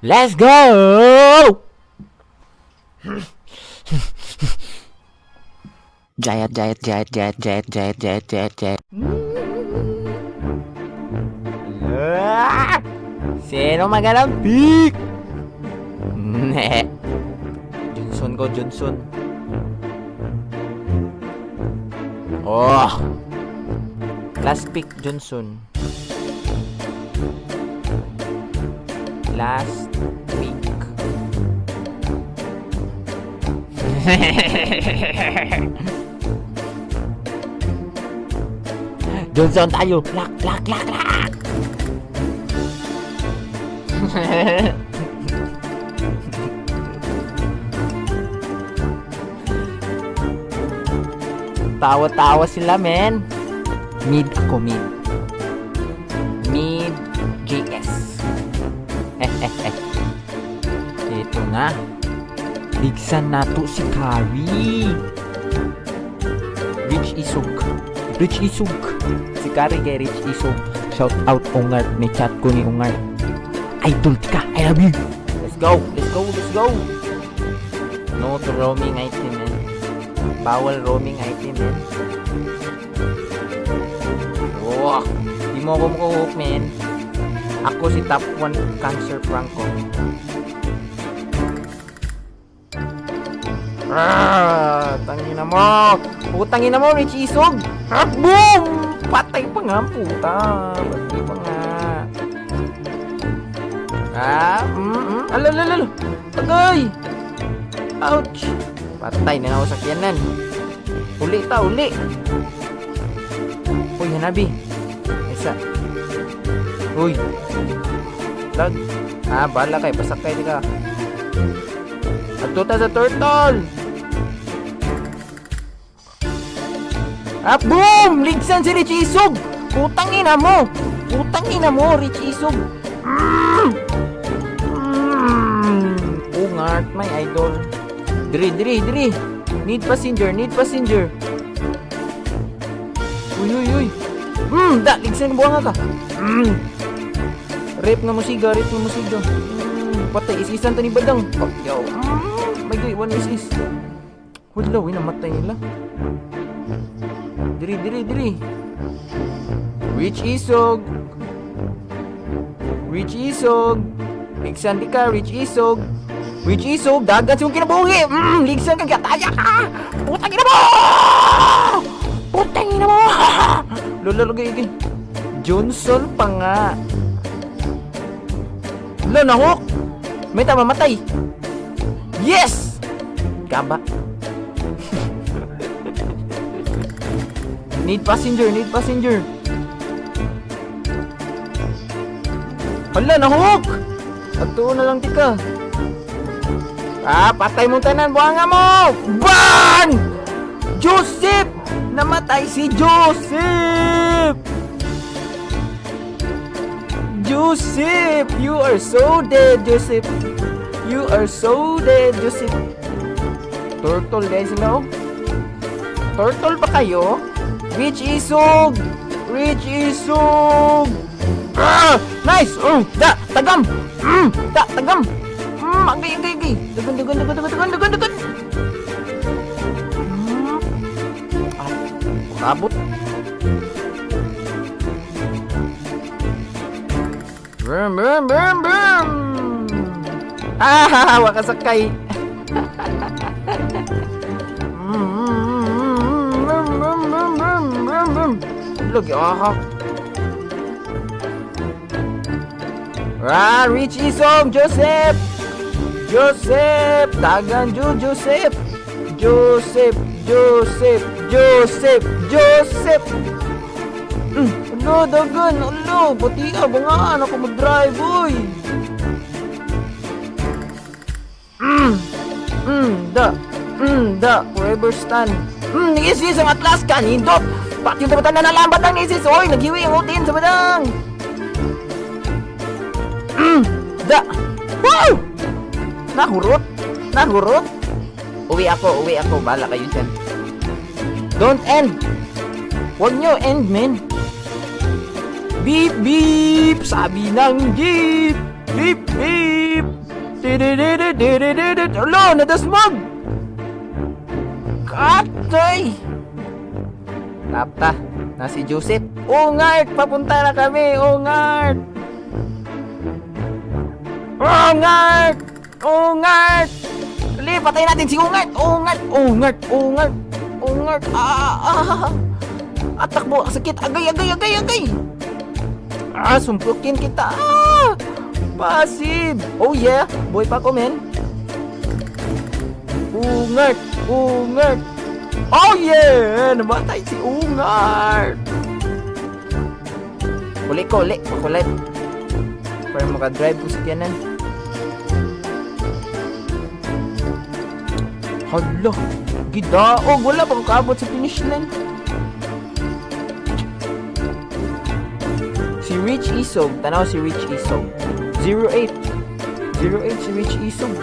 Let's go! Giant. Sino magalampi? Johnson. Oh, last pick Johnson. Last pick. Johnson tayo. Lak. Tawa-tawa sila, men. Mid JS. Ito na. Bigsan nato si Kari. Rich Isog. Si Kari kay Rich Isog. Shout out Ungart. May chat ko ni Ungart. Idol ka. I love you. Let's go. No to roaming item, man. Bawal roaming item, man. Wow. Di mo ako makuhook, man. Ako si top 1 cancer Franco. Tangina mo. Putangina mo, Rich Isog. Boom! Patay pa nga, puta. Patay pa nga. Alala. Agay. Ouch. Patay na ako sa kiyanan. Uli. Uy, hanabi. Isa. Uy. Lag. Bala kay. Pasakay ka. Atuta sa turtle. Boom! Ligsan si Rich Isog. Putangina mo, Rich Isog. Ungart, my idol. Diri. Need passenger. Uy. Ligsan buwang ka. Rip nga musiga. Patay, isisan to ni Badang. Yo. My God, one is. Wala, namatay nila. Diri. Rich Isog. Ligsan di ka, Rich Isog. Dagat yung kinabuhi. Ligsan ka, gataya ka. Putangin na mo. Lolo, gay. Johnson pa nga. Nahok. May mamatay. Yes! Gaba. Need passenger. Hala, nahok! Agtuon na lang tika. Patay mong tanan, buhanga mo! Bang! Joseph! Namatay si Joseph! You are so dead, Joseph. Turtle guys, no? Turtle pa kayo? Rich Isog! Nice! Tagam! Tagam! Agay! Dagan! Abot. Brum! Wakasakay. Look, Rich Isog, Joseph, Dagan Joseph. Dagan, pati ka, bangaan ako mag-drive, boy. Forever stand. Nisis ang atlas ka, nindot. Pati yung tabatan na nalambat ng nisis. Oy, naghiwi ang utin sa badang. Wow! Nahurot. Uwi ako. Bala kayo dyan. Don't end. Huwag nyo end, men. Beep, beep. Sabi ng jeep. Beep, beep. Alo, nadasmag! Katoy! Tapta, na si Joseph. Ungart, papunta na kami, Ungart! Ungart! Ungart! Dali, patayin natin si Ungart! Ungart! Ungart! Ungart! Ungart! Takbo! Sakit! Agay! Agay! Agay! Agay! Sumpukin kita! Passive! Oh yeah! Boy pa ko, men! Ungart! Ungart! Oh yeah! Namatay si Ungart! Uli ko! Uli! Makulit! Para makadrive ko sa tiyanan. Hala! Gidaog! Wala bang kaabot sa finish line? Si Rich Isog. Tanaw si Rich Isog. 08. 08 si Rich Isog.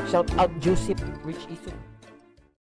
Shout out Joseph Rich Isog.